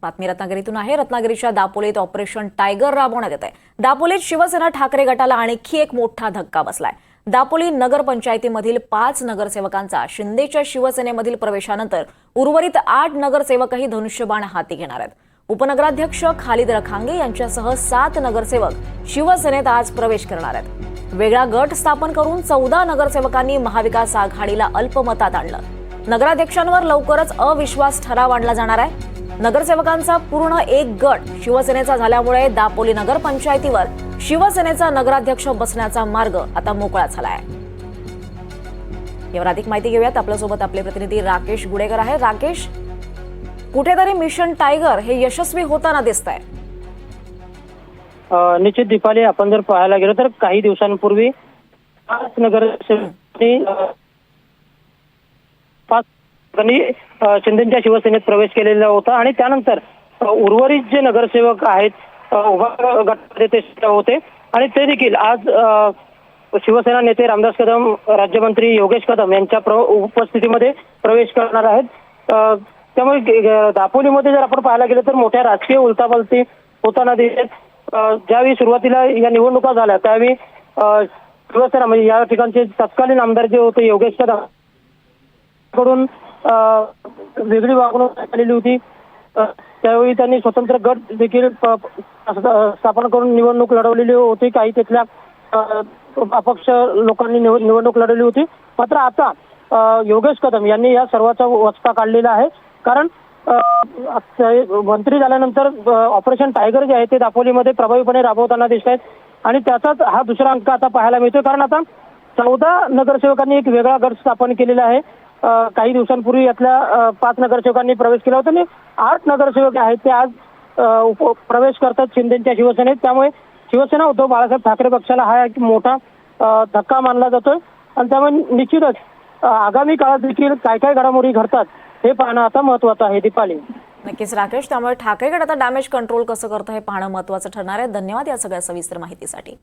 बातमी रत्नागिरीतून आहे। रत्नागिरीच्या दापोलीत ऑपरेशन टायगर राबवण्यात येत आहे। दापोलीत शिवसेना ठाकरे गटाला आणखी एक मोठा धक्का बसलाय। दापोली नगरपंचायतीमधील 5 नगरसेवकांचा शिंदेच्या शिवसेनेमधील प्रवेशानंतर उर्वरित 8 नगरसेवकही धनुष्यबाण हाती घेणार आहेत। उपनगराध्यक्ष खालिद रखांगे यांच्यासह 7 नगरसेवक शिवसेनेत आज प्रवेश करणार आहेत। वेगळा गट स्थापन करून 14 नगरसेवकांनी महाविकास आघाडीला अल्पमतात आणलं। नगराध्यक्षांवर लवकरच अविश्वास ठराव आणला जाणार आहे। नगरसेवकांचा पूर्ण एक गट शिवसेनेचा झाल्यामुळे दापोली नगरपंचायतीवर शिवसेनेचा नगराध्यक्ष बसण्याचा मार्ग आता मोकळा झाला आहे। यावर अधिक माहिती घेऊयात। आपल्यासोबत आपले प्रतिनिधी राकेश गुडेकर आहे। राकेश, कुठेतरी मिशन टायगर हे यशस्वी होताना दिसतंय। निश्चित दीपाली, आपण जर पाहायला गेलो तर काही दिवसांपूर्वी 5 नगरसेवकांनी शिंदेच्या शिवसेनेत प्रवेश केलेला होता आणि त्यानंतर उर्वरित जे नगरसेवक आहेत उभा गटामध्ये ते होते आणि ते देखील आज शिवसेना नेते रामदास कदम, राज्यमंत्री योगेश कदम यांच्या उपस्थितीमध्ये प्रवेश करणार आहेत। त्यामुळे दापोलीमध्ये जर आपण पाहायला गेलं तर मोठ्या राजकीय उलटापालटी होताना दिसत। ज्यावेळी सुरुवातीला या निवडणुका झाल्या त्यावेळी शिवसेना म्हणजे या ठिकाणचे तत्कालीन आमदार जे होते योगेश कदम कडून वेगळी वागणूक आलेली होती। त्यावेळी त्यांनी स्वतंत्र गट देखील स्थापन करून निवडणूक लढवलेली होती। काही तिथल्या अपक्ष लोकांनी निवडणूक लढवली होती। मात्र आता योगेश कदम यांनी या सर्वाचा वचपा काढलेला आहे। कारण मंत्री झाल्यानंतर ऑपरेशन टायगर जे आहे ते दापोलीमध्ये प्रभावीपणे राबवताना दिसत आहेत आणि त्याचाच हा दुसरा अंक आता पाहायला मिळतोय। कारण आता 14 नगरसेवकांनी एक वेगळा गट स्थापन केलेला आहे। काही दिवसांपूर्वी यातल्या 5 नगरसेवकांनी प्रवेश केला होता आणि 8 नगरसेवक आहेत ते आज प्रवेश करतात शिंदेच्या शिवसेनेत। त्यामुळे शिवसेना उद्धव बाळासाहेब ठाकरे पक्षाला हा एक मोठा धक्का मानला जातोय आणि त्यामुळे निश्चितच आगामी काळात देखील काय काय घडामोडी घडतात हे पाहणं आता महत्त्वाचं आहे। दीपाली, नक्कीच राकेश, त्यामुळे ठाकरे गट आता डॅमेज कंट्रोल कसं करतं हे पाहणं महत्त्वाचं ठरणार आहे। धन्यवाद या सगळ्या सविस्तर माहितीसाठी।